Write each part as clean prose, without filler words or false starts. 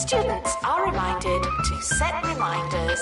Students are reminded to set reminders.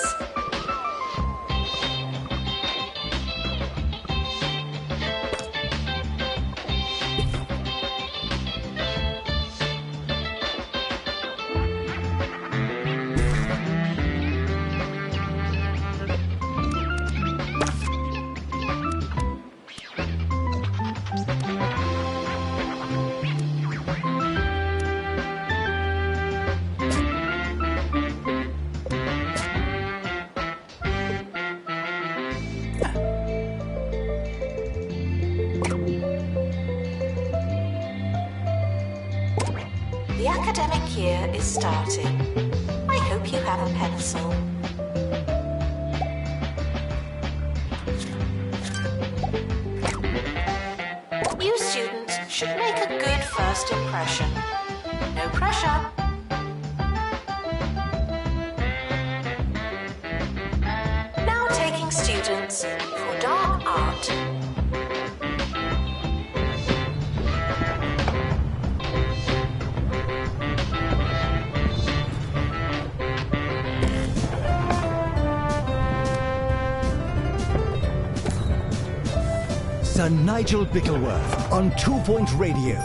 The academic year is starting. I hope you have a pencil. You students should make a good first impression. No pressure. Now taking students for dark art. Sir Nigel Bickleworth on 2 Point Radio.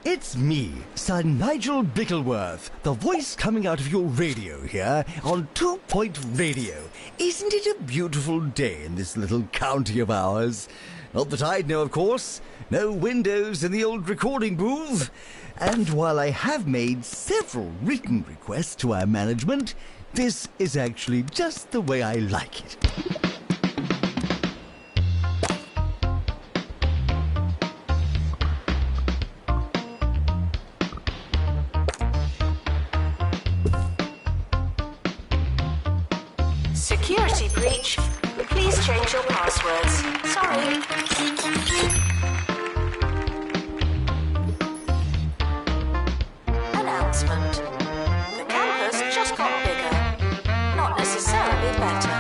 It's me, Sir Nigel Bickleworth, the voice coming out of your radio here on 2 Point Radio. Isn't it a beautiful day in this little county of ours? Not that I'd know, of course. No windows in the old recording booth. And while I have made several written requests to our management, this is actually just the way I like it. Security breach. Please change your passwords. Sorry. Announcement. The campus just got bigger. Not necessarily better.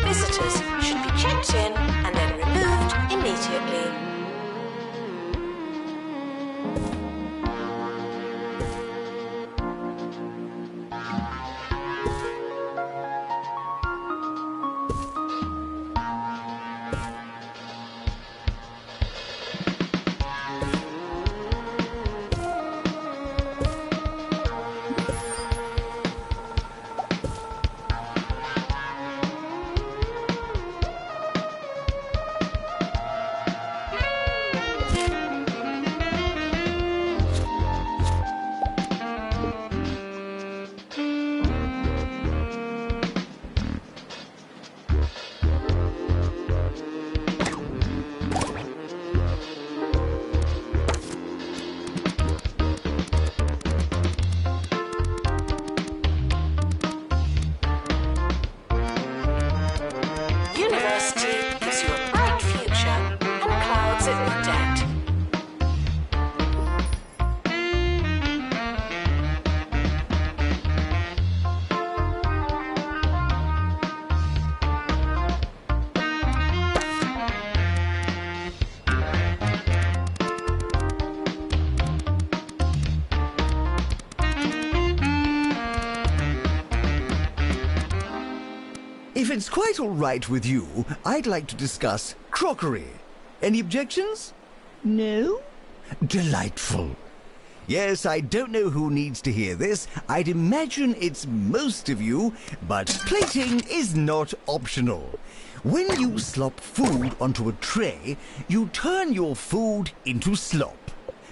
Visitors should be checked in and then removed immediately. University gives you a bright future and clouds it with debt. If it's quite all right with you, I'd like to discuss crockery. Any objections? No? Delightful. Yes, I don't know who needs to hear this. I'd imagine it's most of you, but plating is not optional. When you slop food onto a tray, you turn your food into slop.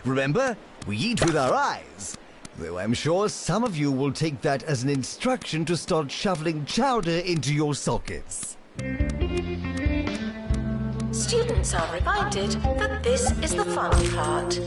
Remember, we eat with our eyes. Though I'm sure some of you will take that as an instruction to start shoveling chowder into your sockets. Students are reminded that this is the fun part.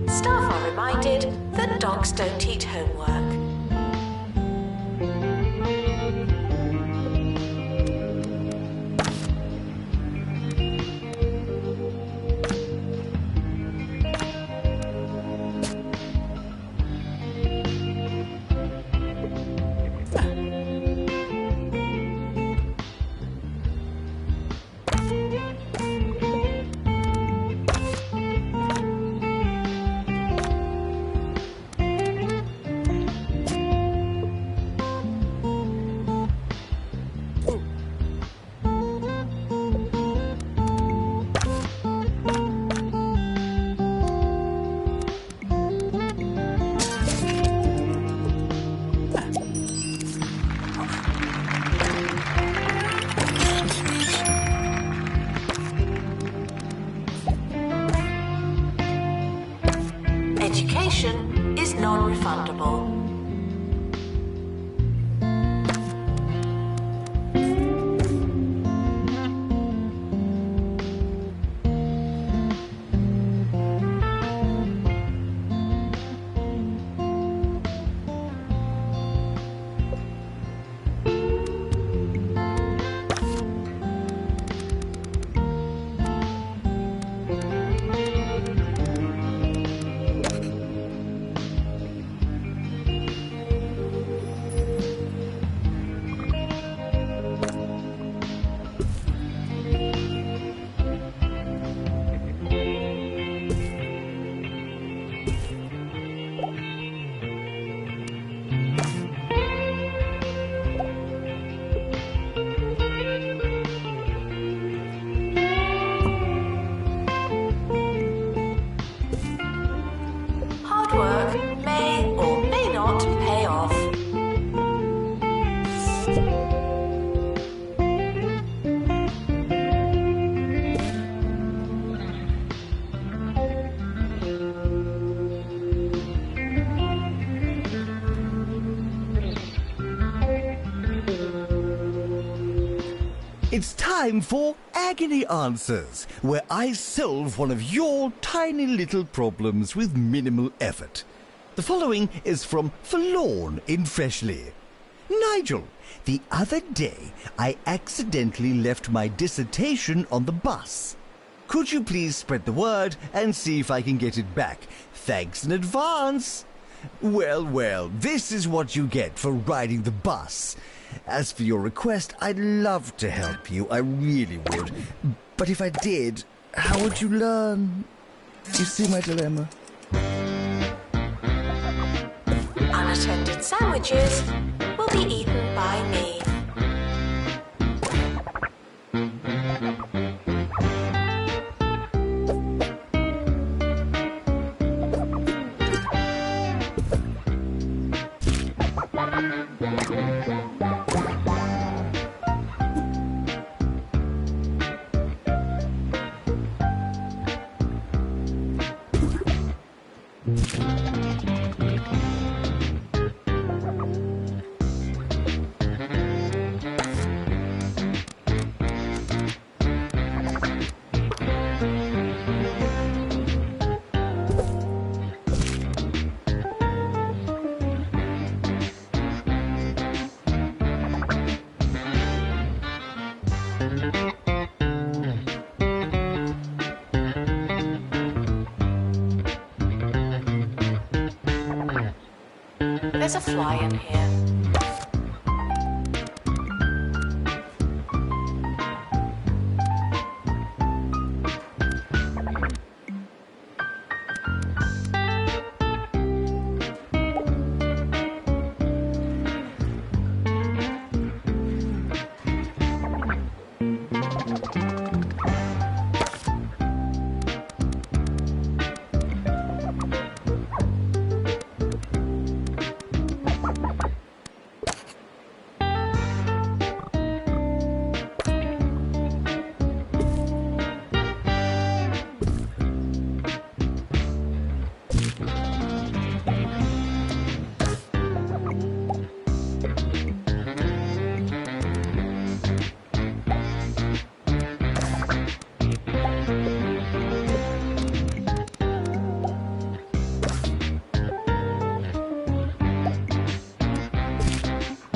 Staff are reminded that dogs don't eat homework. Education is non-refundable. Hard work may or may not pay off. It's time for Agony Answers, where I solve one of your tiny little problems with minimal effort. The following is from Forlorn in Freshley. Nigel, the other day I accidentally left my dissertation on the bus. Could you please spread the word and see if I can get it back? Thanks in advance. Well, this is what you get for riding the bus. As for your request, I'd love to help you, I really would. But if I did, how would you learn? You see my dilemma? Unattended sandwiches will be eaten by me. there's a fly in here.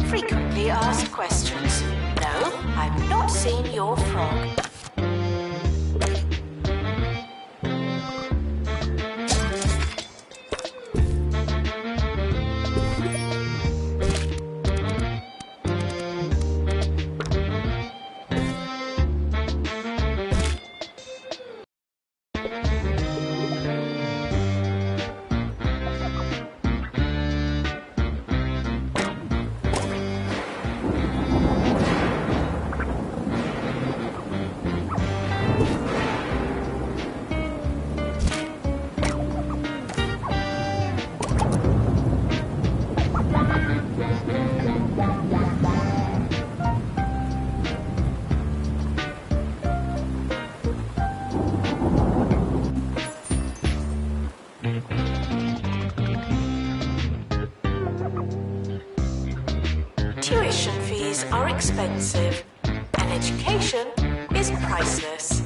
Frequently asked questions. No, I've not seen your frog. Tuition fees are expensive, and education is priceless.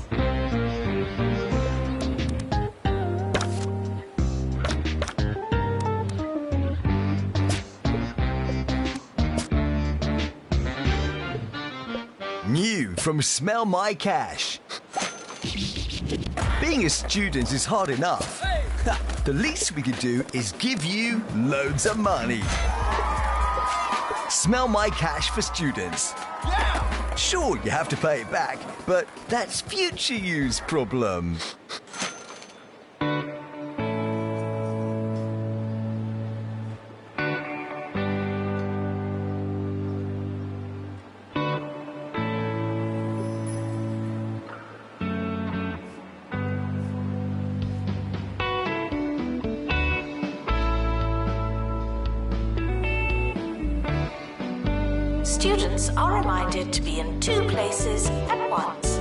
New from Smell My Cash. Being a student is hard enough. The least we could do is give you loads of money. Smell My Cash for students. Sure, you have to pay it back, but that's future use problem. Students are reminded to be in two places at once.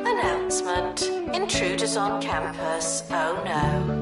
Announcement. Intruders on campus. Oh no.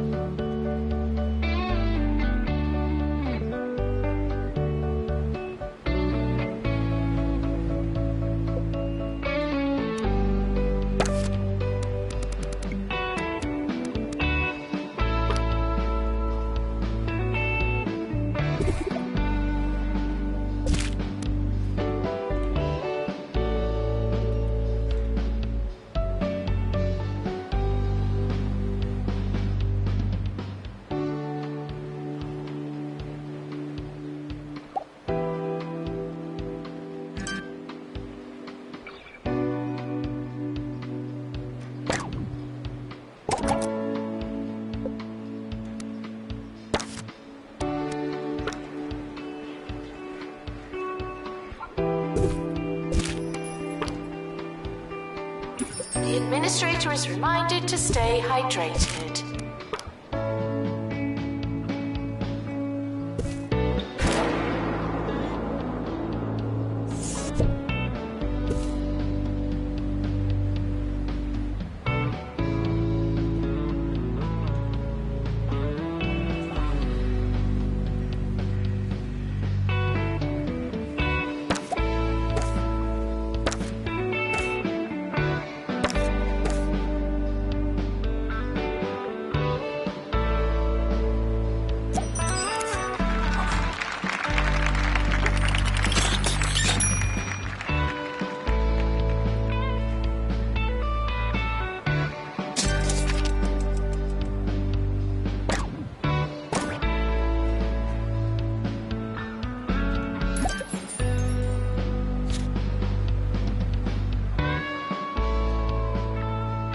The administrator is reminded to stay hydrated.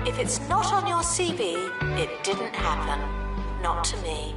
If it's not on your CV, it didn't happen. Not to me.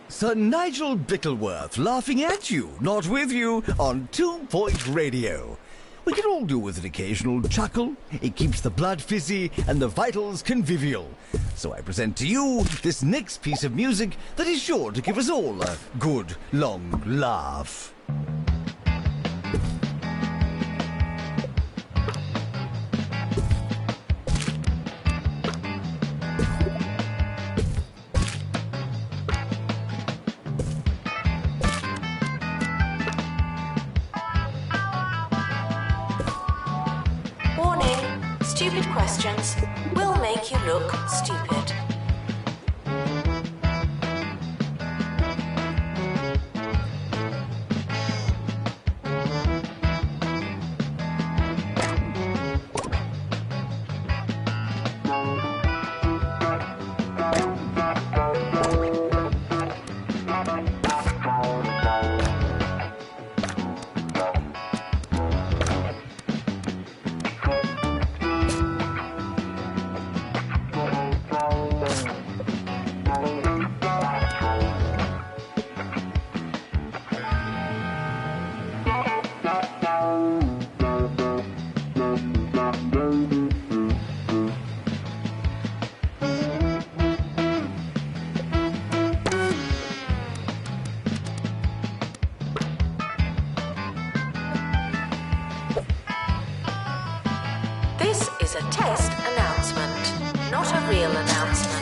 Sir Nigel Bickleworth laughing at you, not with you, on 2 Point Radio. We can all do with an occasional chuckle. It keeps the blood fizzy and the vitals convivial. So I present to you this next piece of music that is sure to give us all a good, long laugh. Stupid questions will make you look stupid. This is a test announcement, not a real announcement.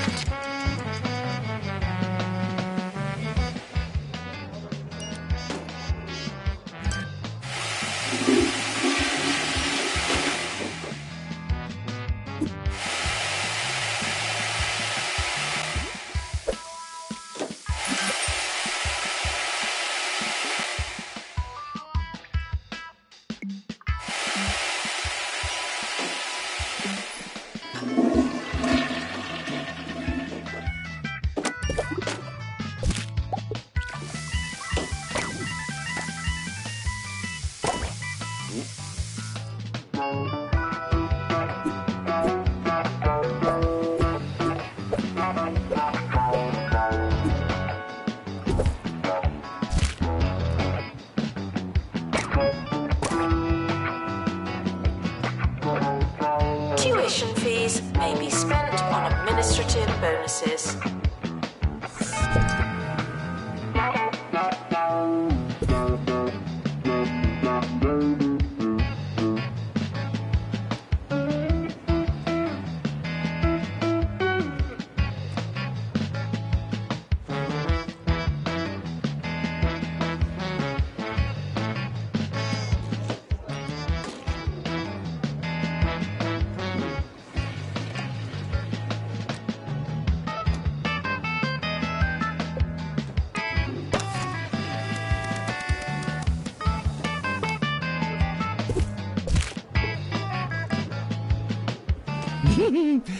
Tuition fees may be spent on administrative bonuses.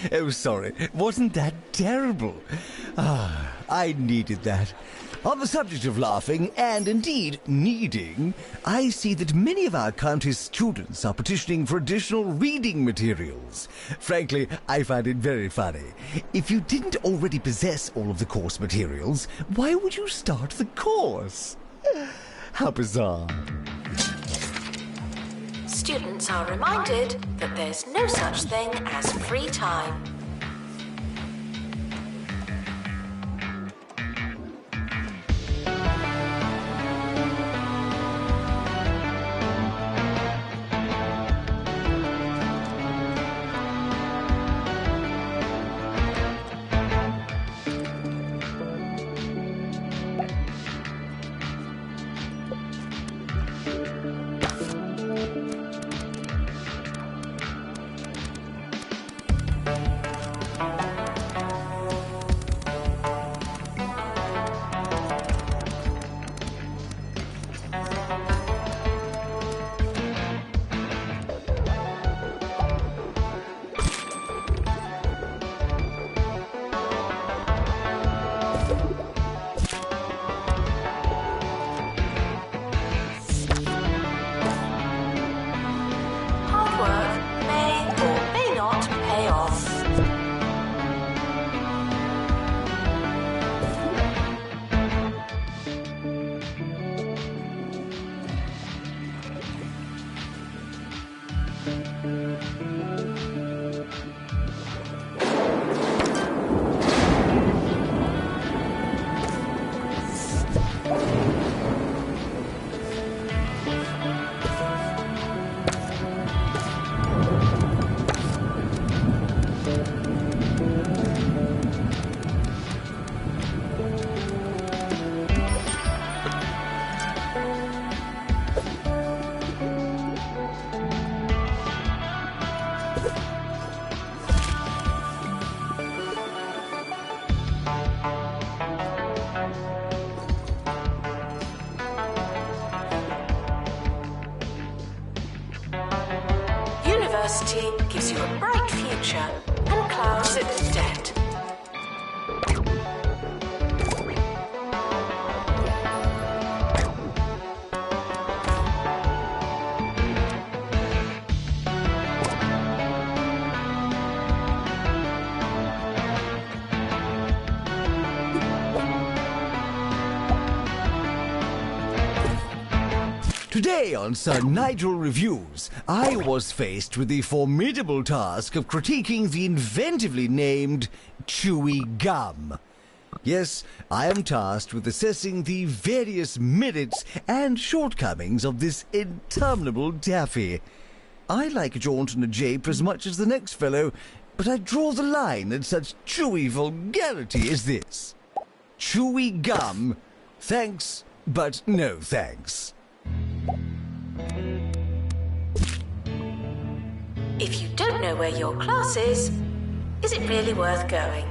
Oh, sorry. Wasn't that terrible? Ah, I needed that. On the subject of laughing, and indeed needing, I see that many of our country's students are petitioning for additional reading materials. Frankly, I find it very funny. If you didn't already possess all of the course materials, why would you start the course? How bizarre. Students are reminded that there's no such thing as free time. University gives you a bright future and clouds it with debt. Today on Sir Nigel Reviews, I was faced with the formidable task of critiquing the inventively named chewy gum. Yes, I am tasked with assessing the various merits and shortcomings of this interminable taffy. I like a jaunt and a jape as much as the next fellow, but I draw the line at such chewy vulgarity as this. Chewy gum. Thanks, but no thanks. If you don't know where your class is it really worth going?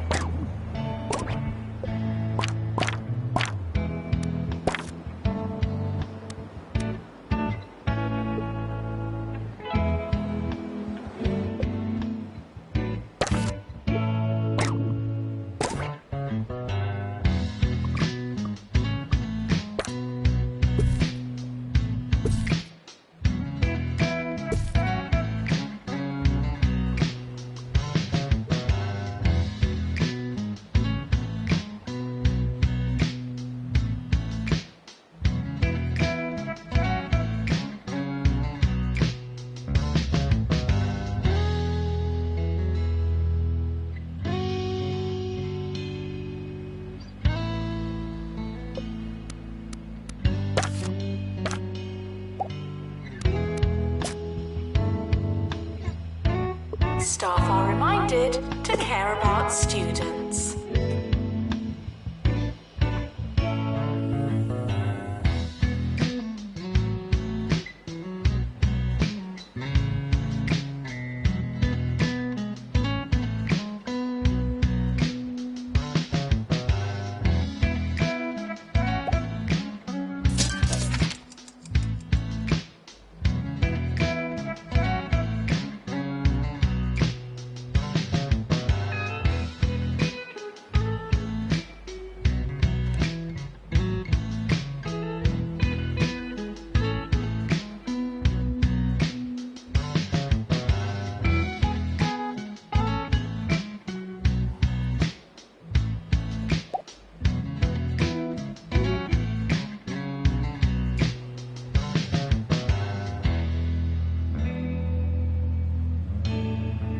Staff are reminded to care about students.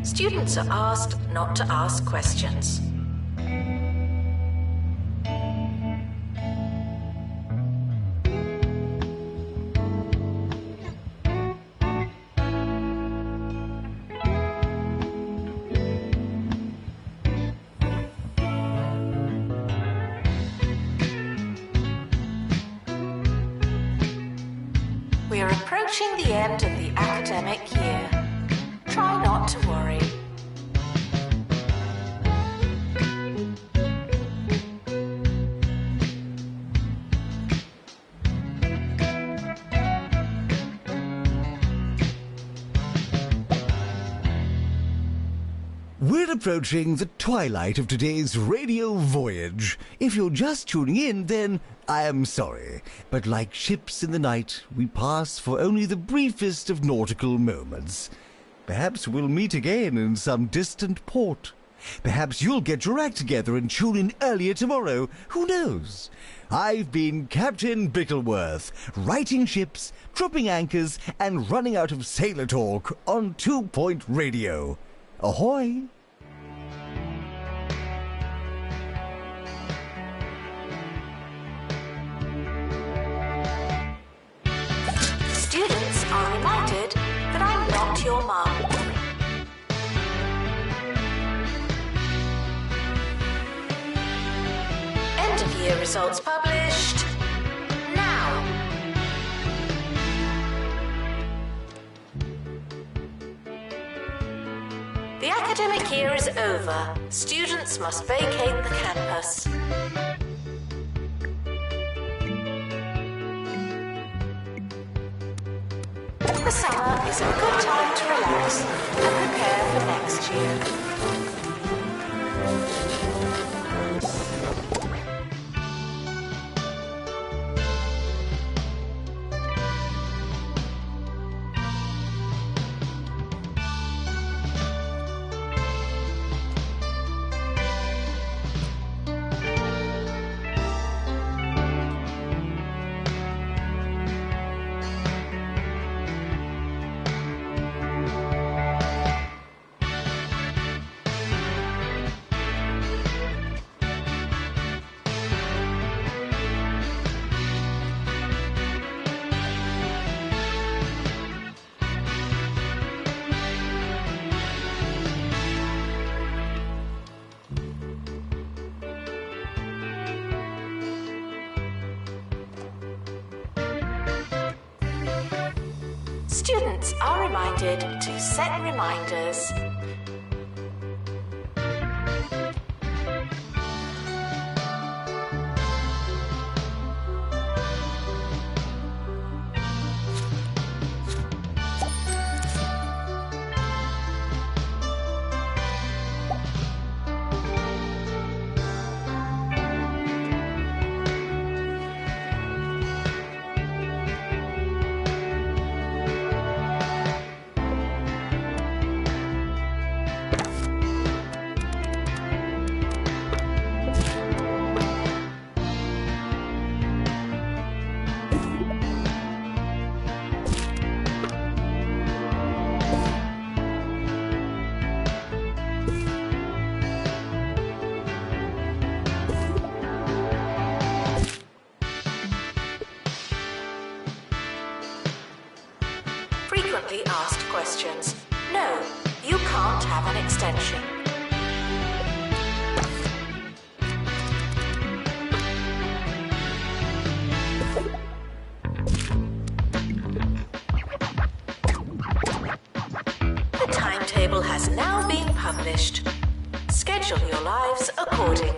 Students are asked not to ask questions. We are approaching the end of the academic year. Try not to worry. We're approaching the twilight of today's radio voyage. If you're just tuning in, then I am sorry. But like ships in the night, we pass for only the briefest of nautical moments. Perhaps we'll meet again in some distant port. Perhaps you'll get your act together and tune in earlier tomorrow. Who knows? I've been Captain Bickleworth, righting ships, dropping anchors, and running out of sailor talk on 2 Point Radio. Ahoy! Students are reminded that I'm not your mum. End of year results published now. The academic year is over. Students must vacate the campus. The summer is a good time to relax and prepare for next year. Students are reminded to set reminders. Frequently asked questions. No, you can't have an extension. The timetable has now been published. Schedule your lives accordingly.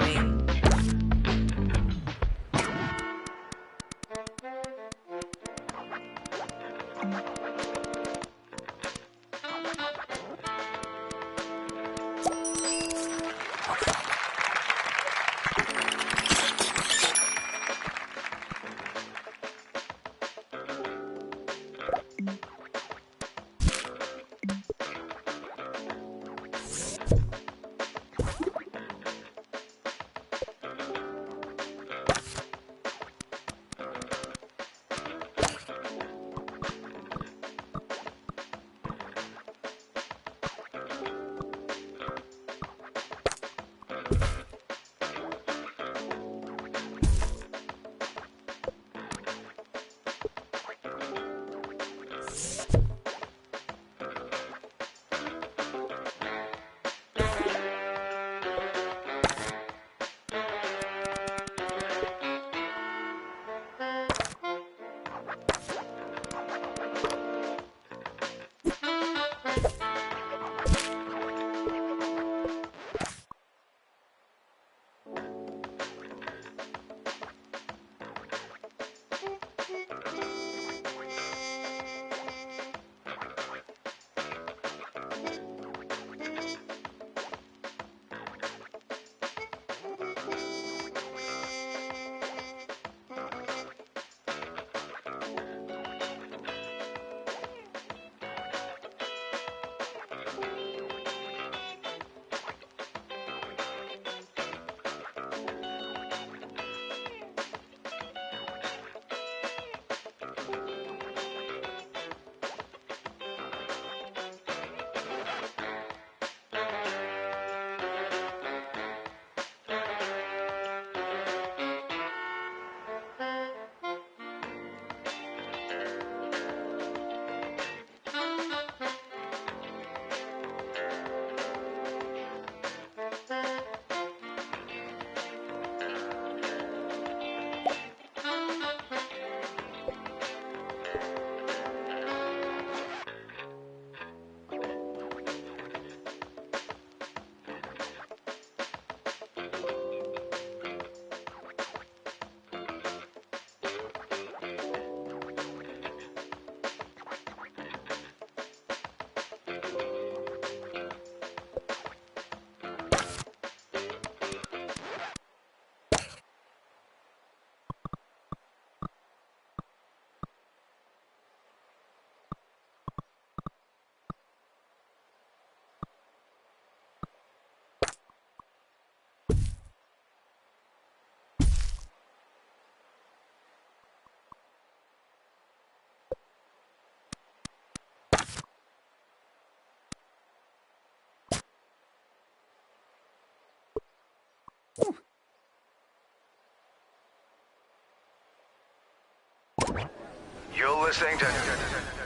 You're listening to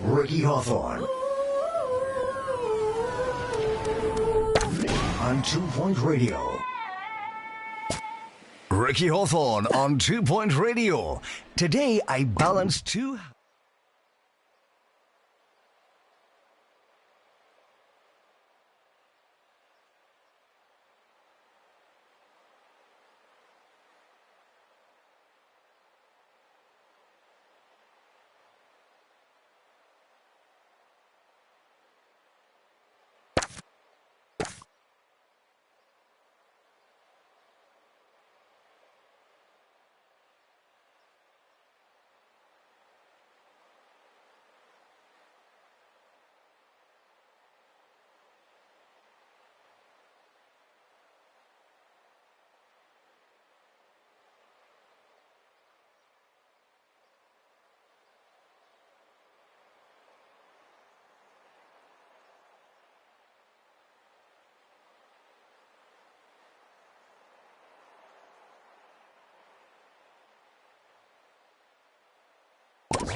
Ricky Hawthorne on 2 Point Radio. Ricky Hawthorne on 2 Point Radio. Today I balanced two...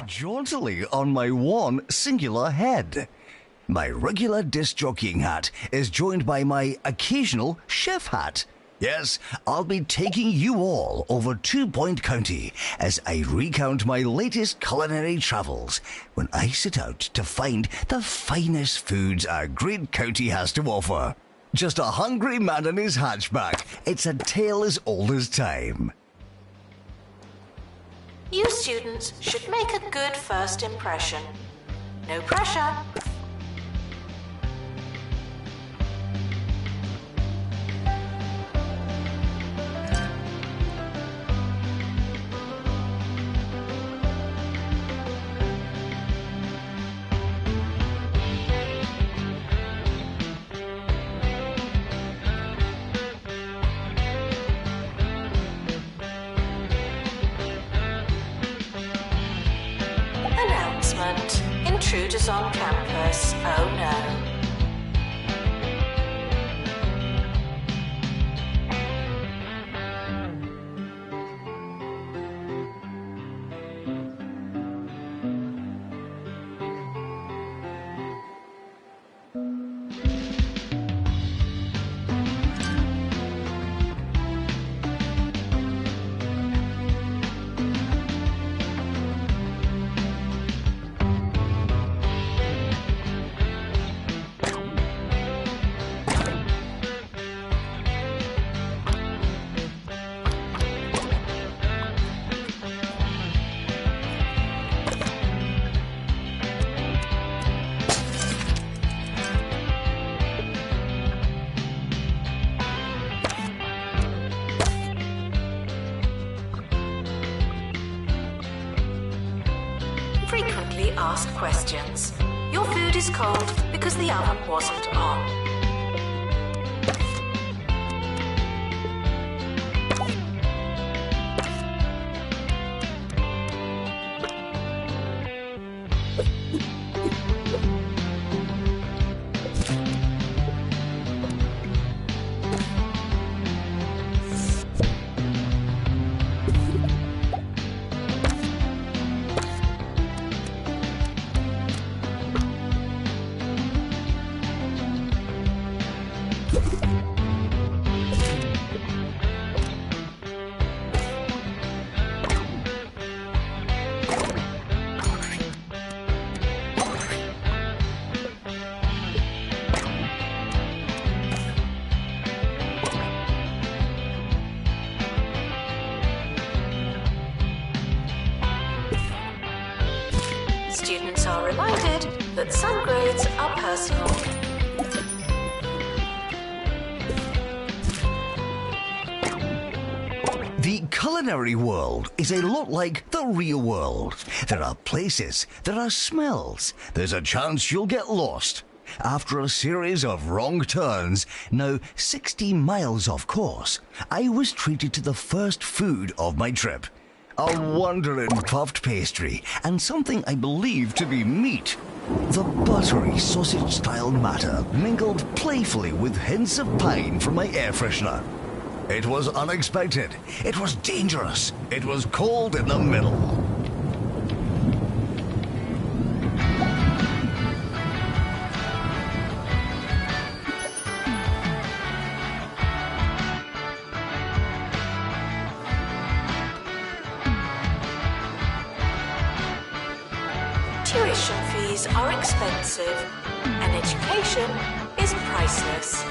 jauntily on my one singular head. My regular disc jockeying hat is joined by my occasional chef hat. Yes, I'll be taking you all over 2 Point County as I recount my latest culinary travels when I set out to find the finest foods our great county has to offer. Just a hungry man and his hatchback. It's a tale as old as time. You students should make a good first impression. No pressure. Intruders on campus, oh no. Frequently asked questions. Your food is cold because the oven wasn't on. Students are reminded that some grades are personal. The culinary world is a lot like the real world. There are places, there are smells, there's a chance you'll get lost. After a series of wrong turns, now 60 miles off course, I was treated to the first food of my trip. A wondering puffed pastry, and something I believe to be meat. The buttery sausage-style matter mingled playfully with hints of pine from my air freshener. It was unexpected. It was dangerous. It was cold in the middle. Tuition fees are expensive, and education is priceless.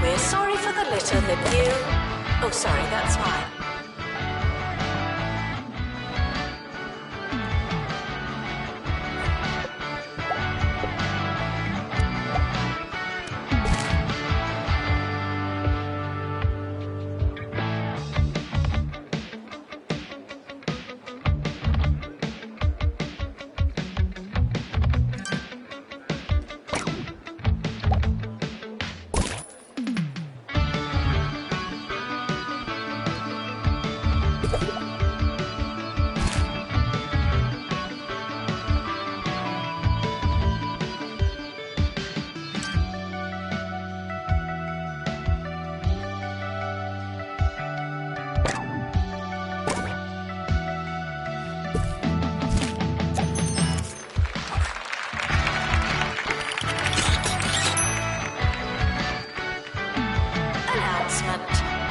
We're sorry for the litter that you... Oh, sorry, that's mine.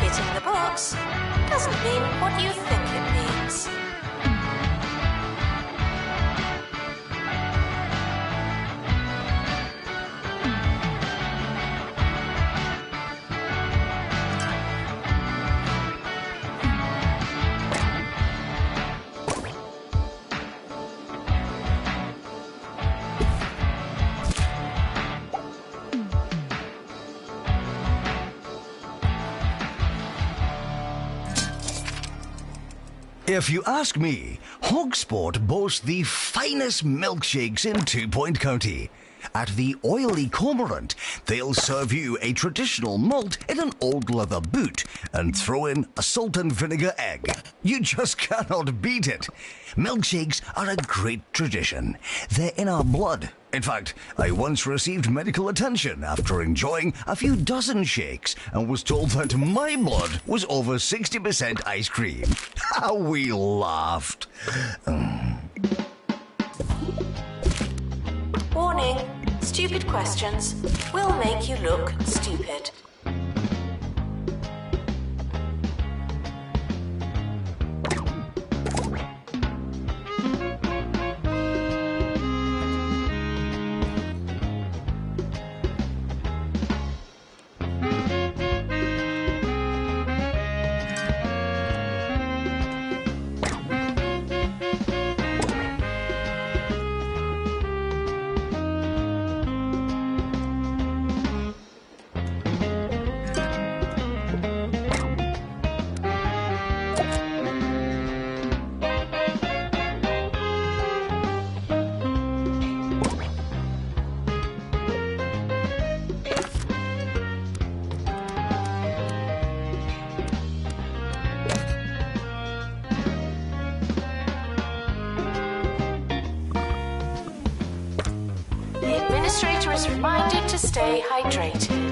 Hitting the box doesn't mean what you think it means. If you ask me, Hogsport boasts the finest milkshakes in 2 Point County. At the Oily Cormorant, they'll serve you a traditional malt in an old leather boot and throw in a salt and vinegar egg. You just cannot beat it. Milkshakes are a great tradition. They're in our blood. In fact, I once received medical attention after enjoying a few dozen shakes and was told that my blood was over 60% ice cream. How we laughed. Warning, stupid questions will make you look stupid. The administrator is reminded to stay hydrated.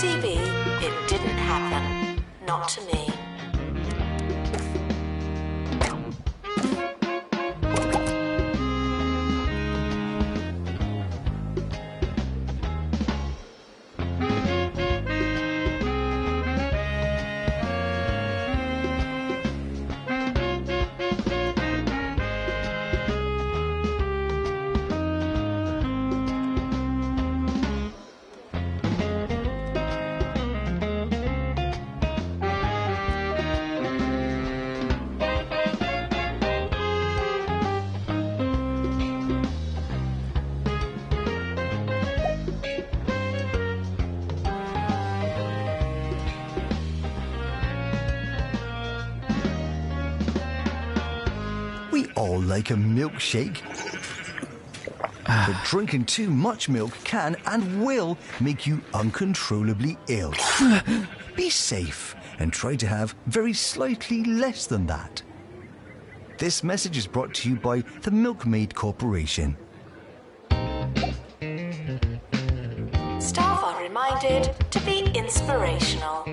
CB, it didn't happen. Not to me. We all like a milkshake. But drinking too much milk can and will make you uncontrollably ill. Be safe and try to have very slightly less than that. This message is brought to you by the Milkmaid Corporation. Staff are reminded to be inspirational.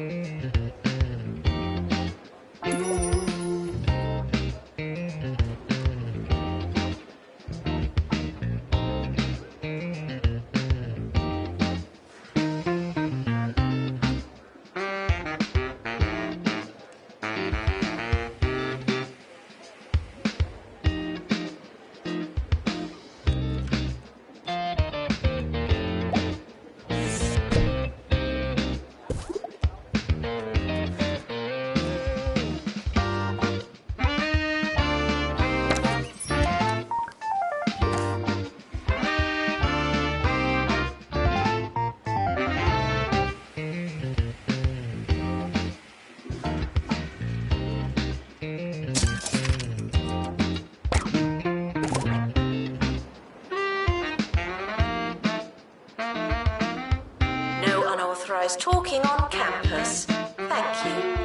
Talking on campus. Thank you.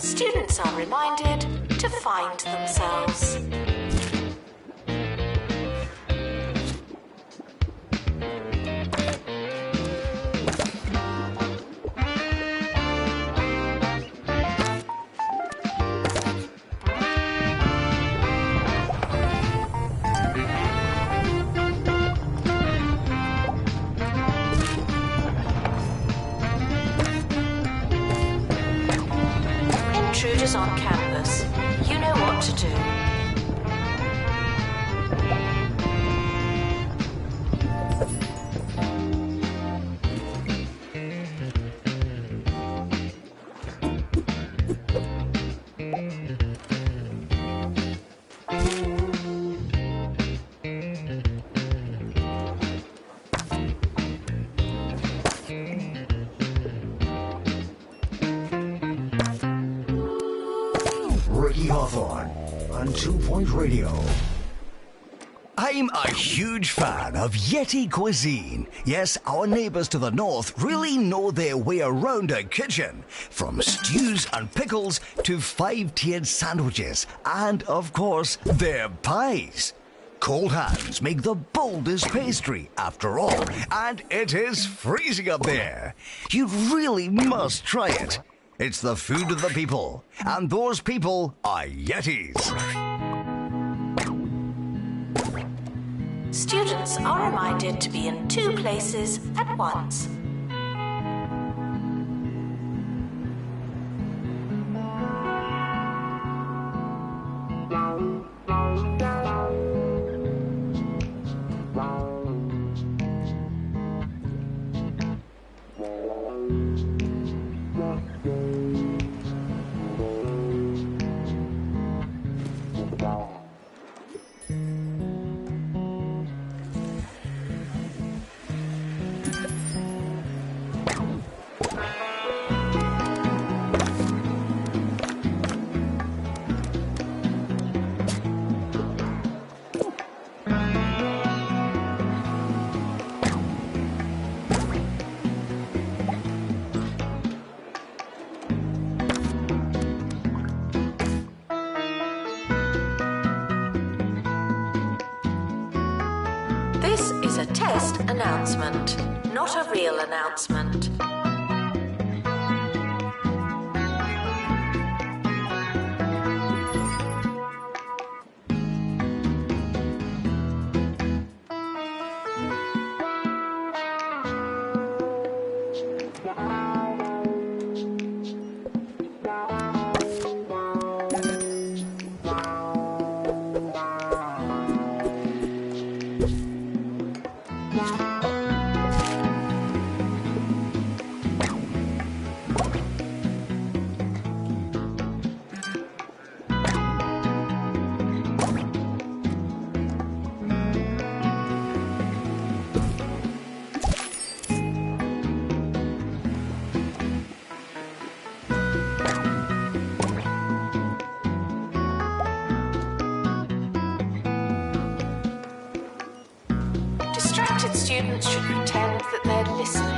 Students are reminded to find themselves. Intruders on campus. You know what to do. On 2 Point Radio. I'm a huge fan of Yeti cuisine. Yes, our neighbours to the north really know their way around a kitchen. From stews and pickles to 5-tiered sandwiches and, of course, their pies. Cold hands make the boldest pastry, after all, and it is freezing up there. You really must try it. It's the food of the people, and those people are Yetis. Students are reminded to be in 2 places at once. This is a test announcement, not a real announcement. Distracted students should pretend that they're listening.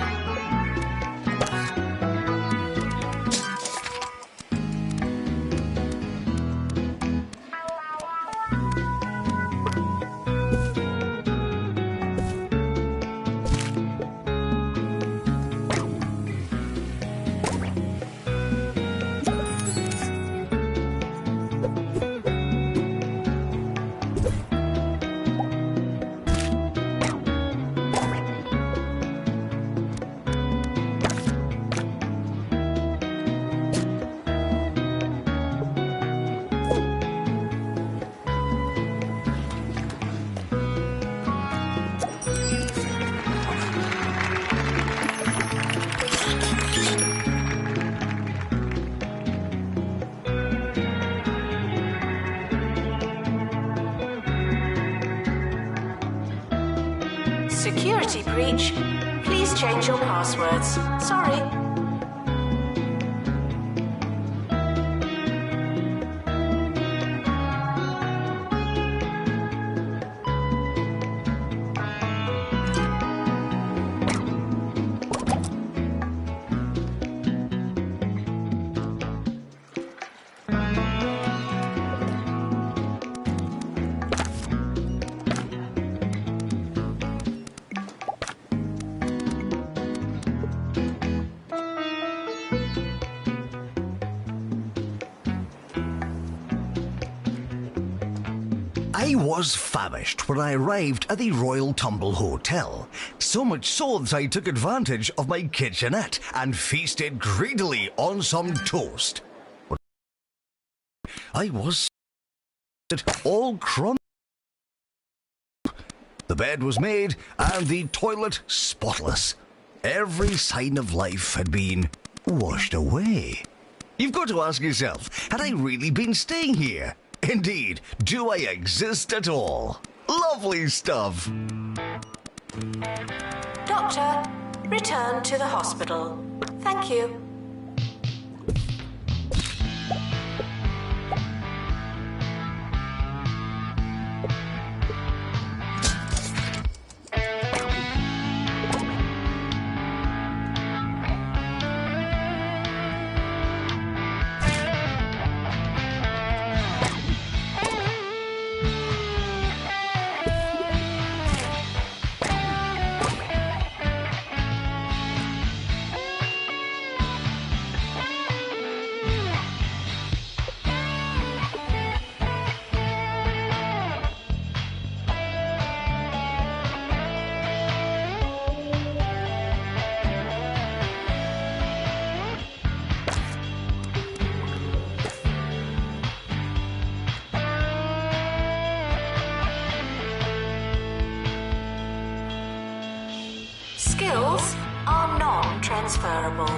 Security breach. Please change your passwords. Sorry. I was famished when I arrived at the Royal Tumble Hotel, so much so that I took advantage of my kitchenette and feasted greedily on some toast. I was all crumb. The bed was made and the toilet spotless. Every sign of life had been washed away. You've got to ask yourself, had I really been staying here? Indeed, do I exist at all? Lovely stuff. Doctor, return to the hospital. Thank you. Skills are non-transferable.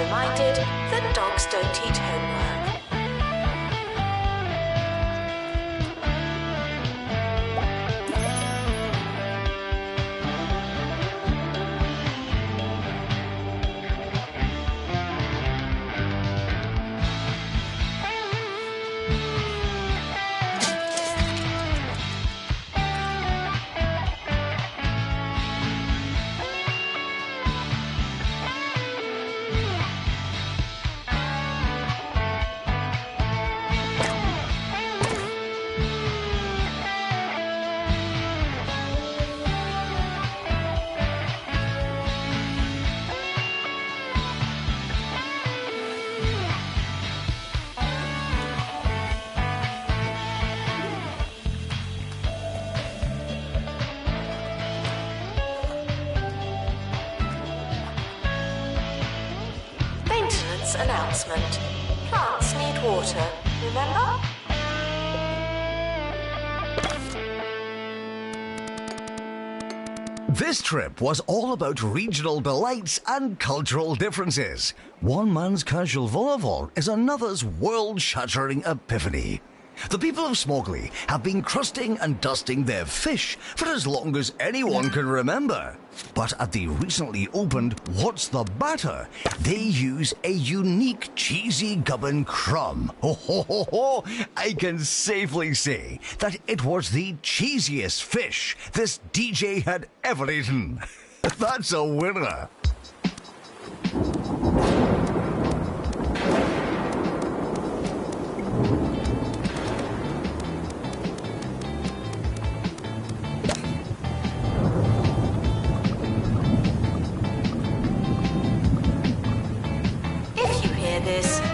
reminded that dogs don't eat homework. Announcement. Plants need water, remember? This trip was all about regional delights and cultural differences. One man's casual vol-au-vent is another's world-shattering epiphany. The people of Smogly have been crusting and dusting their fish for as long as anyone can remember. But at the recently opened What's the Batter, they use a unique cheesy gubbin crumb. Ho ho ho ho! I can safely say that it was the cheesiest fish this DJ had ever eaten. That's a winner. If you hear this,